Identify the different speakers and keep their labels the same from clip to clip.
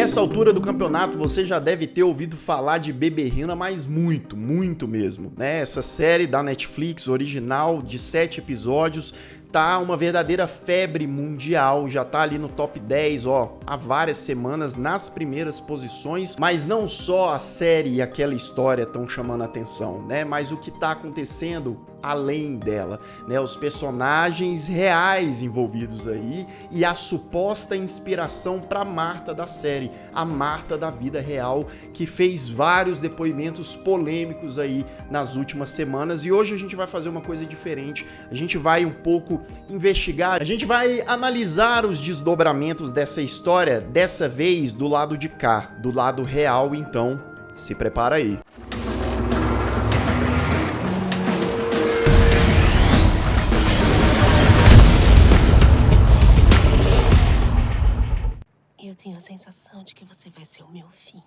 Speaker 1: Nessa altura do campeonato você já deve ter ouvido falar de Beberrina, mas muito, muito mesmo, né? Essa série da Netflix original de 7 episódios tá uma verdadeira febre mundial, já tá ali no top 10, há várias semanas nas primeiras posições, mas não só a série e aquela história estão chamando a atenção, né? Mas o que tá acontecendo além dela, né? Os personagens reais envolvidos aí e a suposta inspiração para Marta da série, a Marta da vida real, que fez vários depoimentos polêmicos aí nas últimas semanas. E hoje a gente vai fazer uma coisa diferente, a gente vai um pouco investigar, a gente vai analisar os desdobramentos dessa história, dessa vez do lado de cá, do lado real. Então se prepara aí.
Speaker 2: Eu tenho a sensação de que você vai ser o meu fim.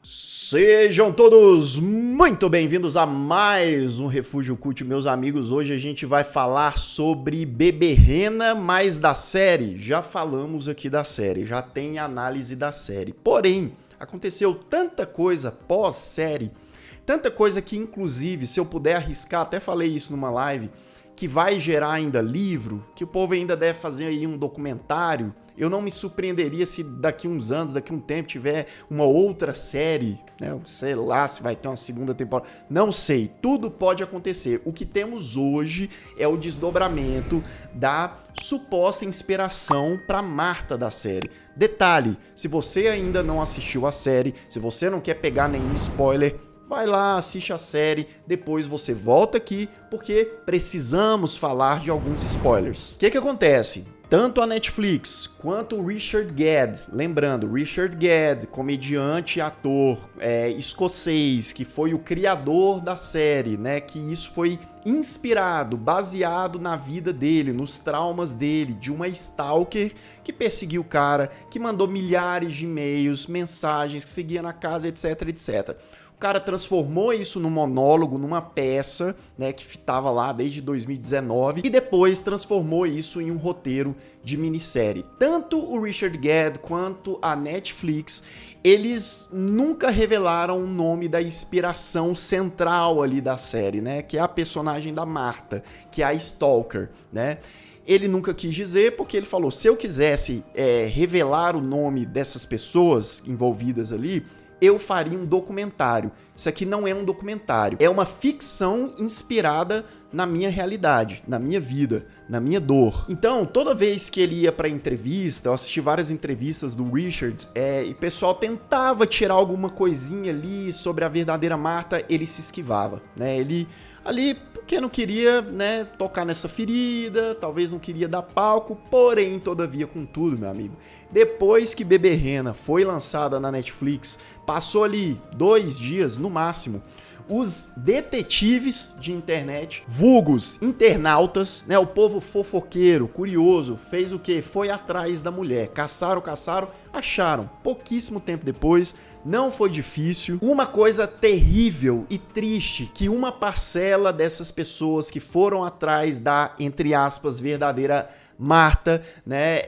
Speaker 1: Sejam todos muito bem-vindos a mais um Refúgio Cult, meus amigos. Hoje a gente vai falar sobre Beberrina, mas da série. Já falamos aqui da série, já tem análise da série. Porém, aconteceu tanta coisa pós-série, tanta coisa que, inclusive, se eu puder arriscar, até falei isso numa live, que vai gerar ainda livro, que o povo ainda deve fazer aí um documentário. Eu não me surpreenderia se daqui uns anos, daqui um tempo, tiver uma outra série, né? Sei lá se vai ter uma segunda temporada. Não sei, tudo pode acontecer. O que temos hoje é o desdobramento da suposta inspiração para Marta da série. Detalhe, se você ainda não assistiu a série, se você não quer pegar nenhum spoiler, vai lá, assiste a série, depois você volta aqui, porque precisamos falar de alguns spoilers. O que acontece? Tanto a Netflix quanto o Richard Gere, lembrando, Richard Gere, comediante e ator escocês, que foi o criador da série, né? Que isso foi inspirado, baseado na vida dele, nos traumas dele, de uma stalker que perseguiu o cara, que mandou milhares de e-mails, mensagens, que seguia na casa, etc, etc. O cara transformou isso num monólogo, numa peça, né, que estava lá desde 2019, e depois transformou isso em um roteiro de minissérie. Tanto o Richard Gere quanto a Netflix, eles nunca revelaram o nome da inspiração central ali da série, né, que é a personagem da Marta, que é a Stalker, né? Ele nunca quis dizer, porque ele falou, se eu quisesse revelar o nome dessas pessoas envolvidas ali, eu faria um documentário. Isso aqui não é um documentário, é uma ficção inspirada na minha realidade, na minha vida, na minha dor. Então, toda vez que ele ia pra entrevista, eu assisti várias entrevistas do Richard, e o pessoal tentava tirar alguma coisinha ali sobre a verdadeira Marta, ele se esquivava, né? Ele ali, porque não queria, né, tocar nessa ferida, talvez não queria dar palco, porém, todavia, contudo, meu amigo, depois que Beberrina foi lançada na Netflix, passou ali 2 dias no máximo, os detetives de internet, vulgos internautas, né, o povo fofoqueiro, curioso, fez o quê? Foi atrás da mulher, caçaram, acharam. Pouquíssimo tempo depois, não foi difícil. Uma coisa terrível e triste, que uma parcela dessas pessoas que foram atrás da, entre aspas, verdadeira Marta, né,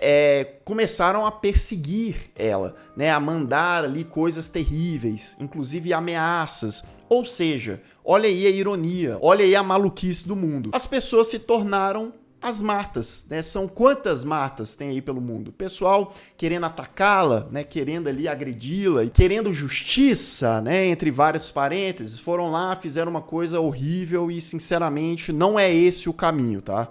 Speaker 1: começaram a perseguir ela, né, a mandar ali coisas terríveis, inclusive ameaças. Ou seja, olha aí a ironia, olha aí a maluquice do mundo. As pessoas se tornaram as Martas, né? São quantas Martas tem aí pelo mundo? Pessoal querendo atacá-la, né? Querendo ali agredi-la e querendo justiça, né? Entre vários parênteses, foram lá, fizeram uma coisa horrível e, sinceramente, não é esse o caminho, tá?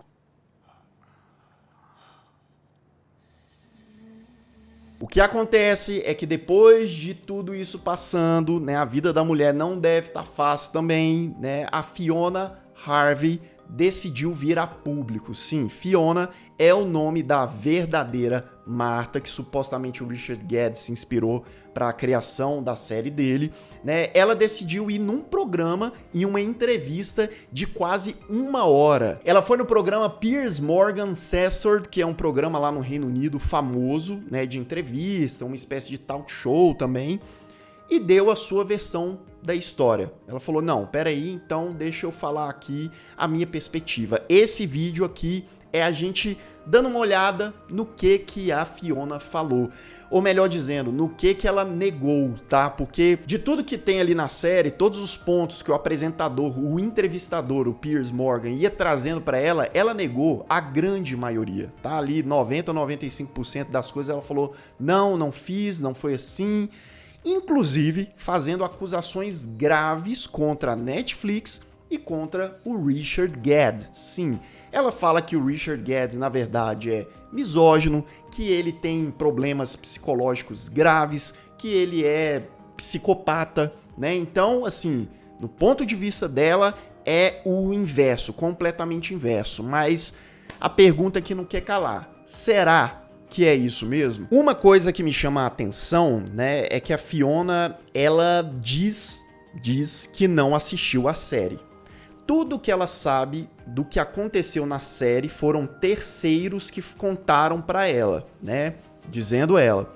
Speaker 1: O que acontece é que depois de tudo isso passando, né, a vida da mulher não deve estar fácil também, né? A Fiona Harvey decidiu vir a público. Sim, Fiona é o nome da verdadeira Marta, que supostamente o Richard Gere se inspirou para a criação da série dele, né? Ela decidiu ir num programa, em uma entrevista de quase 1 hora. Ela foi no programa Piers Morgan Censored, que é um programa lá no Reino Unido famoso, né, de entrevista, uma espécie de talk show também, e deu a sua versão da história. Ela falou, não, peraí, então deixa eu falar aqui a minha perspectiva. Esse vídeo aqui é a gente dando uma olhada no que a Fiona falou. Ou melhor dizendo, no que ela negou, tá? Porque de tudo que tem ali na série, todos os pontos que o apresentador, o entrevistador, o Piers Morgan, ia trazendo pra ela, ela negou a grande maioria, tá? Ali 90, 95% das coisas ela falou, não fiz, não foi assim. Inclusive fazendo acusações graves contra a Netflix e contra o Richard Gadd. Sim, ela fala que o Richard Gadd, na verdade, é misógino, que ele tem problemas psicológicos graves, que ele é psicopata, né? Então, assim, no ponto de vista dela, é o inverso, completamente inverso. Mas a pergunta que não quer calar, será que é isso mesmo? Uma coisa que me chama a atenção, né, é que a Fiona, ela diz que não assistiu a série. Tudo que ela sabe do que aconteceu na série foram terceiros que contaram pra ela, né? Dizendo ela.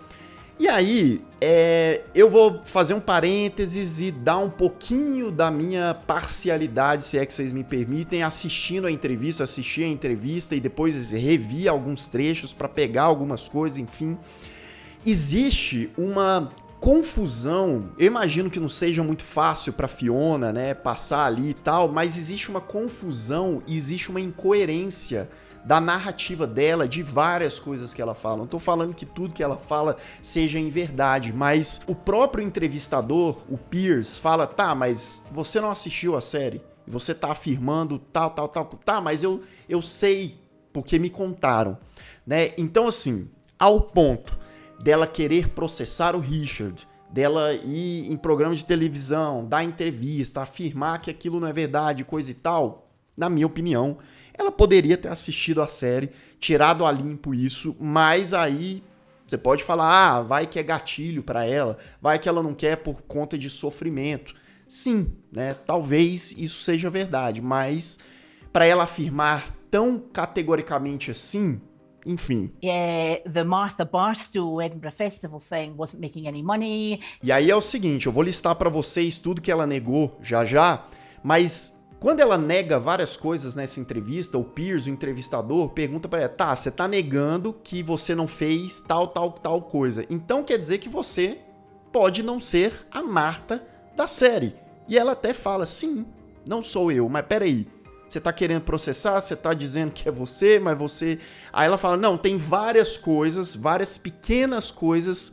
Speaker 1: E aí, eu vou fazer um parênteses e dar um pouquinho da minha parcialidade, se é que vocês me permitem, assisti a entrevista e depois revi alguns trechos pra pegar algumas coisas, enfim. Existe uma confusão, eu imagino que não seja muito fácil pra Fiona, né, passar ali e tal, mas existe uma confusão, existe uma incoerência da narrativa dela, de várias coisas que ela fala. Não tô falando que tudo que ela fala seja em verdade, mas o próprio entrevistador, o Piers, fala, tá, mas você não assistiu a série, você tá afirmando tal, tá, mas eu sei, porque me contaram, né, então assim, ao ponto dela querer processar o Richard, dela ir em programa de televisão, dar entrevista, afirmar que aquilo não é verdade, coisa e tal, na minha opinião, ela poderia ter assistido a série, tirado a limpo isso, mas aí você pode falar, vai que é gatilho pra ela, vai que ela não quer por conta de sofrimento. Sim, né? Talvez isso seja verdade, mas pra ela afirmar tão categoricamente assim, enfim.
Speaker 3: The Martha Barstool Edinburgh Festival thing wasn't making any money.
Speaker 1: E aí é o seguinte, eu vou listar pra vocês tudo que ela negou já, mas quando ela nega várias coisas nessa entrevista, o Piers, o entrevistador, pergunta pra ela, tá, você tá negando que você não fez tal coisa. Então quer dizer que você pode não ser a Martha da série. E ela até fala, sim, não sou eu, mas peraí. Você tá querendo processar, você tá dizendo que é você, mas você... Aí ela fala, não, tem várias coisas, várias pequenas coisas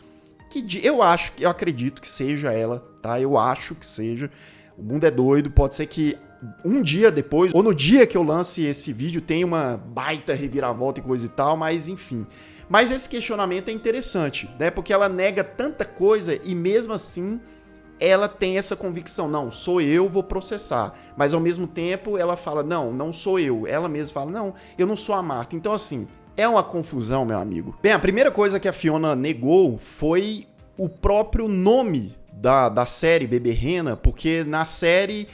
Speaker 1: que eu acredito que seja ela, tá? Eu acho que seja. O mundo é doido, pode ser que um dia depois, ou no dia que eu lance esse vídeo, tenha uma baita reviravolta e coisa e tal, mas enfim. Mas esse questionamento é interessante, né? Porque ela nega tanta coisa e mesmo assim ela tem essa convicção, não, sou eu, vou processar. Mas ao mesmo tempo ela fala, não sou eu. Ela mesma fala, não, eu não sou a Martha. Então assim, é uma confusão, meu amigo. Bem, a primeira coisa que a Fiona negou foi o próprio nome da série Bebê Rena, porque na série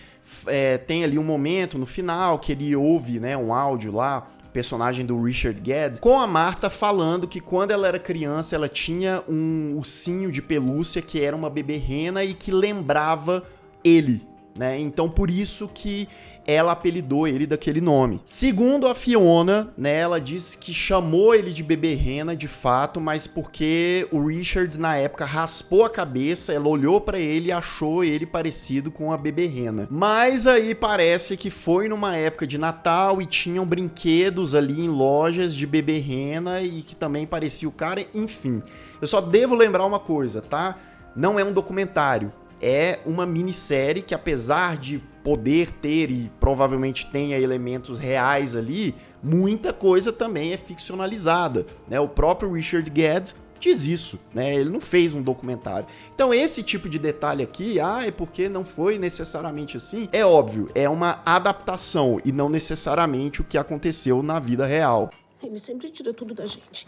Speaker 1: tem ali um momento no final que ele ouve, né, um áudio lá, personagem do Richard Gadd, com a Martha falando que quando ela era criança ela tinha um ursinho de pelúcia que era uma bebê rena e que lembrava ele, né? Então por isso que ela apelidou ele daquele nome. Segundo a Fiona, né, ela disse que chamou ele de bebê rena de fato, mas porque o Richard na época raspou a cabeça, ela olhou pra ele e achou ele parecido com a bebê rena. Mas aí parece que foi numa época de Natal e tinham brinquedos ali em lojas de bebê rena e que também parecia o cara, enfim. Eu só devo lembrar uma coisa, tá? Não é um documentário. É uma minissérie que, apesar de poder ter e provavelmente tenha elementos reais ali, muita coisa também é ficcionalizada, né? O próprio Richard Gadd diz isso, né? Ele não fez um documentário. Então esse tipo de detalhe aqui, é porque não foi necessariamente assim, é óbvio, é uma adaptação e não necessariamente o que aconteceu na vida real.
Speaker 2: Ele sempre tira tudo da gente.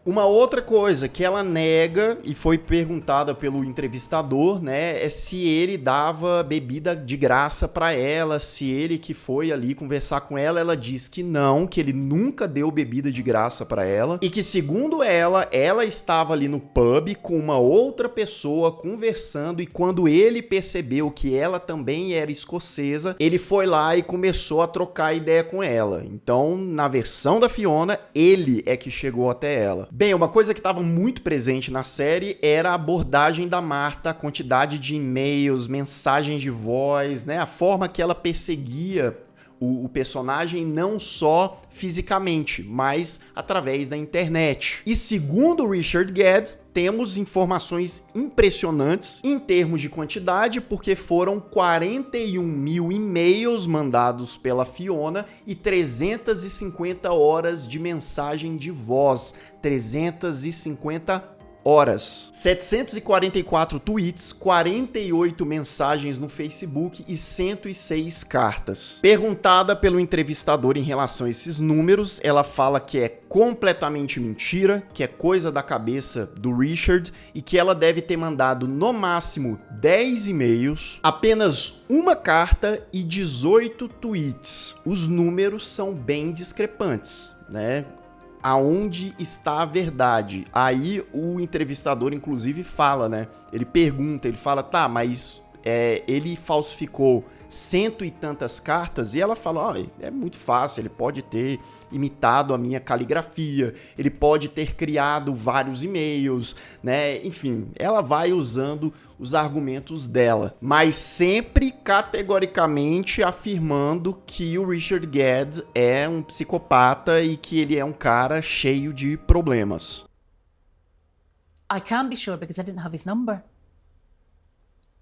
Speaker 1: Uma outra coisa que ela nega, e foi perguntada pelo entrevistador, né, é se ele dava bebida de graça pra ela, se ele que foi ali conversar com ela. Ela diz que não, que ele nunca deu bebida de graça pra ela, e que segundo ela estava ali no pub com uma outra pessoa conversando, e quando ele percebeu que ela também era escocesa, ele foi lá e começou a trocar ideia com ela. Então, na versão da Fiona, ele é que chegou até ela. Bem, uma coisa que estava muito presente na série era a abordagem da Martha, a quantidade de e-mails, mensagens de voz, né? A forma que ela perseguia o personagem não só fisicamente, mas através da internet. E segundo Richard Gadd, temos informações impressionantes em termos de quantidade, porque foram 41 mil e-mails mandados pela Fiona e 350 horas de mensagem de voz. 350 horas. 744 tweets, 48 mensagens no Facebook e 106 cartas. Perguntada pelo entrevistador em relação a esses números, ela fala que é completamente mentira, que é coisa da cabeça do Richard e que ela deve ter mandado no máximo 10 e-mails, apenas uma carta e 18 tweets. Os números são bem discrepantes, né? Aonde está a verdade? Aí o entrevistador, inclusive, fala, né? Ele pergunta, ele fala, tá, mas ele falsificou 100 e tantas cartas? E ela fala, ó, é muito fácil, ele pode ter imitado a minha caligrafia, ele pode ter criado vários e-mails, né? Enfim, ela vai usando os argumentos dela, mas sempre categoricamente afirmando que o Richard Gadd é um psicopata e que ele é um cara cheio de problemas.
Speaker 3: I can't be sure because I didn't have his number.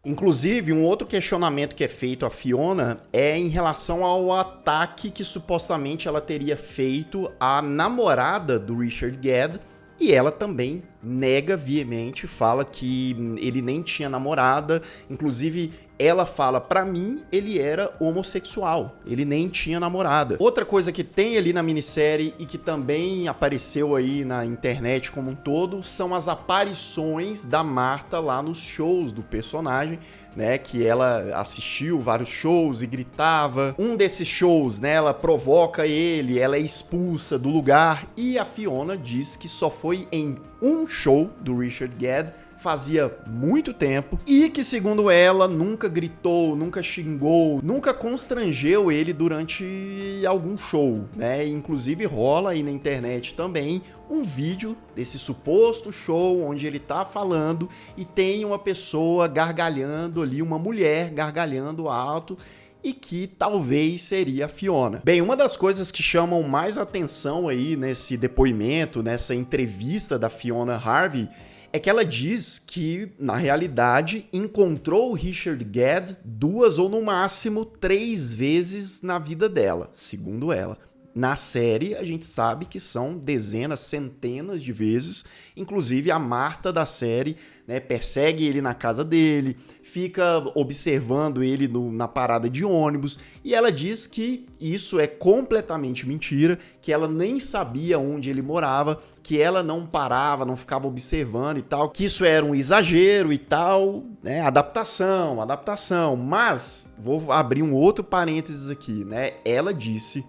Speaker 1: Inclusive, um outro questionamento que é feito à Fiona é em relação ao ataque que supostamente ela teria feito à namorada do Richard Gadd, e ela também nega veemente, fala que ele nem tinha namorada. Inclusive, ela fala, pra mim, ele era homossexual, ele nem tinha namorada. Outra coisa que tem ali na minissérie e que também apareceu aí na internet como um todo, são as aparições da Martha lá nos shows do personagem, né, que ela assistiu vários shows e gritava. Um desses shows, né, ela provoca ele, ela é expulsa do lugar, e a Fiona diz que só foi em um show do Richard Gadd, fazia muito tempo, e que, segundo ela, nunca gritou, nunca xingou, nunca constrangeu ele durante algum show, né? Inclusive rola aí na internet também um vídeo desse suposto show onde ele tá falando e tem uma pessoa gargalhando ali, uma mulher gargalhando alto, e que talvez seria a Fiona. Bem, uma das coisas que chamam mais atenção aí nesse depoimento, nessa entrevista da Fiona Harvey, é que ela diz que, na realidade, encontrou o Richard Gadd 2 ou no máximo 3 vezes na vida dela, segundo ela. Na série, a gente sabe que são dezenas, centenas de vezes. Inclusive, a Martha da série, né, persegue ele na casa dele, fica observando ele na parada de ônibus, e ela diz que isso é completamente mentira, que ela nem sabia onde ele morava, que ela não parava, não ficava observando e tal, que isso era um exagero e tal, né? Adaptação. Mas, vou abrir um outro parênteses aqui, né? Ela disse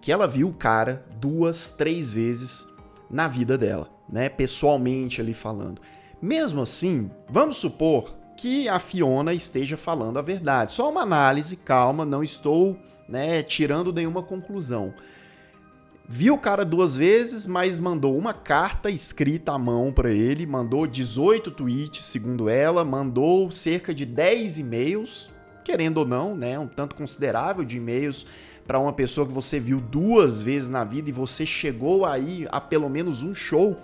Speaker 1: que ela viu o cara 2, 3 vezes na vida dela, né? Pessoalmente ali falando. Mesmo assim, vamos supor que a Fiona esteja falando a verdade. Só uma análise, calma, não estou, né, tirando nenhuma conclusão. Viu o cara 2 vezes, mas mandou uma carta escrita à mão para ele, mandou 18 tweets, segundo ela, mandou cerca de 10 e-mails, querendo ou não, né, um tanto considerável de e-mails para uma pessoa que você viu 2 vezes na vida e você chegou aí a pelo menos um show.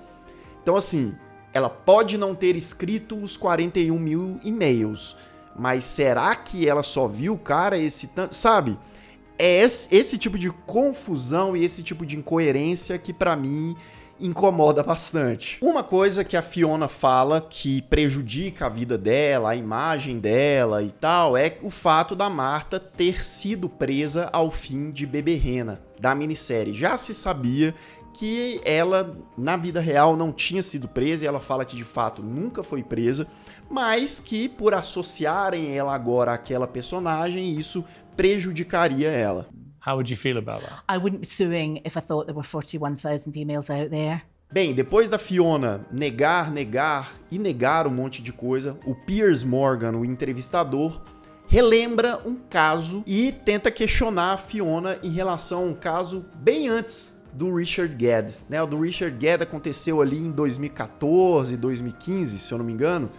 Speaker 1: Então, assim, ela pode não ter escrito os 41 mil e-mails, mas será que ela só viu o cara esse tanto, sabe? É esse tipo de confusão e esse tipo de incoerência que, pra mim, incomoda bastante. Uma coisa que a Fiona fala que prejudica a vida dela, a imagem dela e tal, é o fato da Martha ter sido presa ao fim de Beberrena, da minissérie. Já se sabia que ela, na vida real, não tinha sido presa, e ela fala que de fato nunca foi presa, mas que por associarem ela agora àquela personagem, isso prejudicaria ela.
Speaker 4: How would you feel about that?
Speaker 3: I wouldn't be suing if I thought there were 41,000 emails out there.
Speaker 1: Bem, depois da Fiona negar um monte de coisa, o Piers Morgan, o entrevistador, relembra um caso e tenta questionar a Fiona em relação a um caso bem antes do Richard Gedd, né? O do Richard Gedd aconteceu ali em 2014, 2015, se eu não me engano.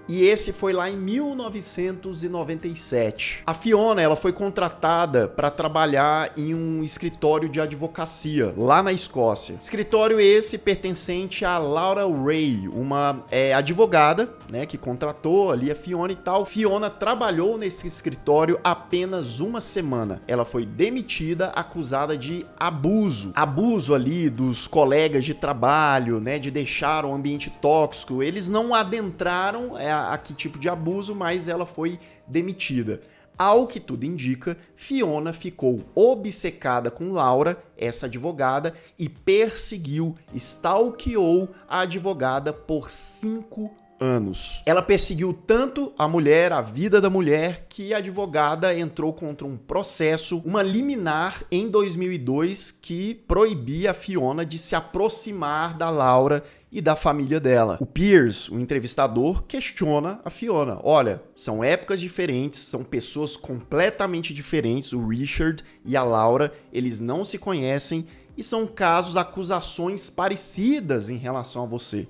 Speaker 1: E esse foi lá em 1997. A Fiona, ela foi contratada para trabalhar em um escritório de advocacia lá na Escócia. Escritório esse pertencente a Laura Ray, uma advogada, né, que contratou ali a Fiona e tal. Fiona trabalhou nesse escritório apenas uma semana. Ela foi demitida, acusada de abuso. Abuso ali dos colegas de trabalho, né, de deixar o ambiente tóxico. Eles não adentraram a que tipo de abuso, mas ela foi demitida. Ao que tudo indica, Fiona ficou obcecada com Laura, essa advogada, e perseguiu, stalkeou a advogada por 5 anos. Ela perseguiu tanto a mulher, a vida da mulher, que a advogada entrou contra um processo, uma liminar em 2002 que proibia a Fiona de se aproximar da Laura e da família dela. O Piers, o entrevistador, questiona a Fiona. Olha, são épocas diferentes, são pessoas completamente diferentes, o Richard e a Laura, eles não se conhecem e são casos, acusações parecidas em relação a você.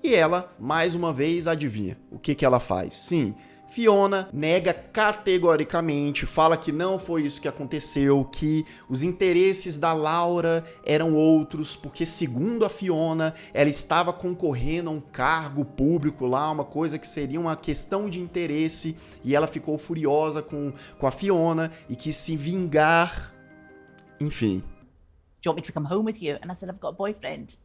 Speaker 1: E ela, mais uma vez, adivinha o que ela faz? Sim, Fiona nega categoricamente, fala que não foi isso que aconteceu, que os interesses da Laura eram outros, porque segundo a Fiona, ela estava concorrendo a um cargo público lá, uma coisa que seria uma questão de interesse, e ela ficou furiosa com a Fiona e quis se vingar, enfim.
Speaker 3: Do you want me to come home with you? And I said, I've got a boyfriend.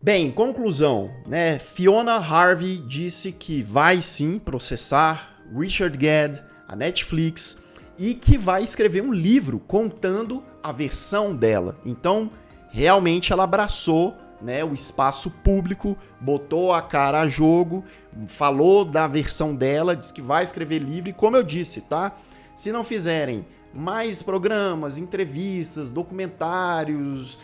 Speaker 1: Bem, conclusão, né? Fiona Harvey disse que vai sim processar Richard Gedd, a Netflix, e que vai escrever um livro contando a versão dela. Então, realmente ela abraçou, né, o espaço público, botou a cara a jogo, falou da versão dela, disse que vai escrever livro, e como eu disse, tá? Se não fizerem mais programas, entrevistas, documentários,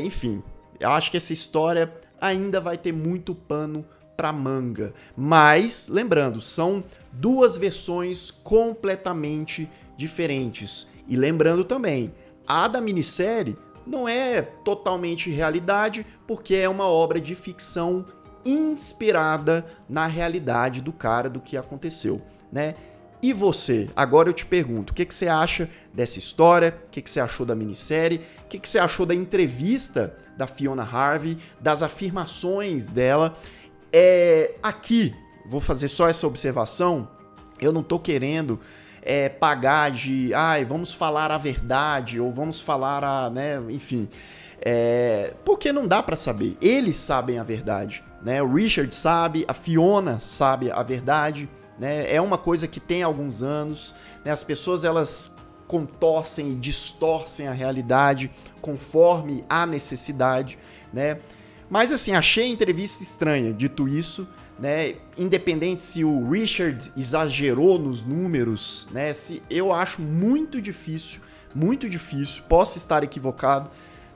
Speaker 1: enfim, eu acho que essa história ainda vai ter muito pano pra manga. Mas, lembrando, são 2 versões completamente diferentes. E lembrando também, a da minissérie não é totalmente realidade, porque é uma obra de ficção inspirada na realidade do cara, do que aconteceu, né? E você? Agora eu te pergunto, o que você acha dessa história? O que você achou da minissérie? O que você achou da entrevista da Fiona Harvey? Das afirmações dela? Aqui, vou fazer só essa observação, eu não tô querendo pagar de, vamos falar a verdade, ou vamos falar enfim, porque não dá pra saber, eles sabem a verdade, né? O Richard sabe, a Fiona sabe a verdade, né? É uma coisa que tem alguns anos, né? As pessoas, elas contorcem e distorcem a realidade conforme a necessidade, né? Mas assim, achei a entrevista estranha, dito isso, né? Independente se o Richard exagerou nos números, né? Eu acho muito difícil, posso estar equivocado,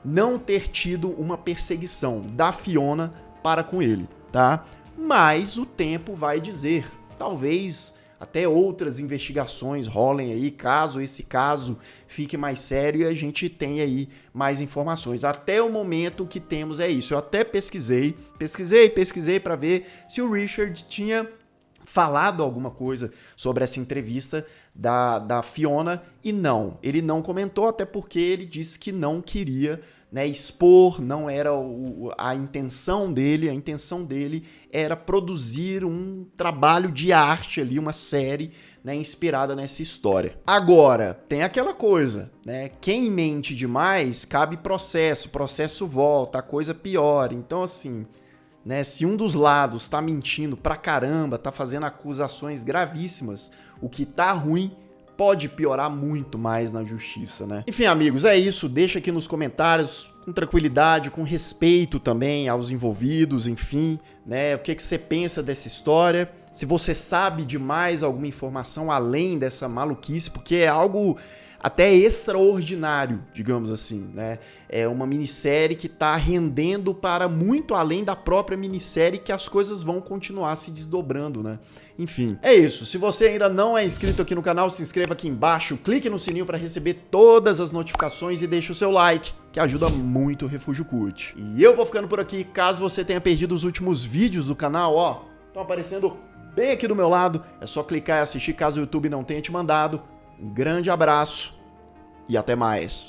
Speaker 1: não ter tido uma perseguição da Fiona para com ele, tá? Mas o tempo vai dizer, talvez até outras investigações rolem aí, caso esse caso fique mais sério e a gente tenha aí mais informações. Até o momento que temos é isso. Eu até pesquisei para ver se o Richard tinha falado alguma coisa sobre essa entrevista da Fiona, e não, ele não comentou, até porque ele disse que não queria, né, expor, não era a intenção dele. A intenção dele era produzir um trabalho de arte ali, uma série, né, inspirada nessa história. Agora, tem aquela coisa, né? Quem mente demais, cabe processo volta, a coisa piora. Então, assim, né, se um dos lados tá mentindo pra caramba, tá fazendo acusações gravíssimas, o que tá ruim pode piorar muito mais na justiça, né? Enfim, amigos, é isso. Deixa aqui nos comentários, com tranquilidade, com respeito também aos envolvidos, enfim, né? O que você pensa dessa história? Se você sabe de mais alguma informação além dessa maluquice, porque é algo até extraordinário, digamos assim, né? É uma minissérie que tá rendendo para muito além da própria minissérie, que as coisas vão continuar se desdobrando, né? Enfim, é isso. Se você ainda não é inscrito aqui no canal, se inscreva aqui embaixo, clique no sininho para receber todas as notificações e deixe o seu like, que ajuda muito o Refúgio Cult. E eu vou ficando por aqui. Caso você tenha perdido os últimos vídeos do canal, ó, estão aparecendo bem aqui do meu lado. É só clicar e assistir caso o YouTube não tenha te mandado. Um grande abraço e até mais.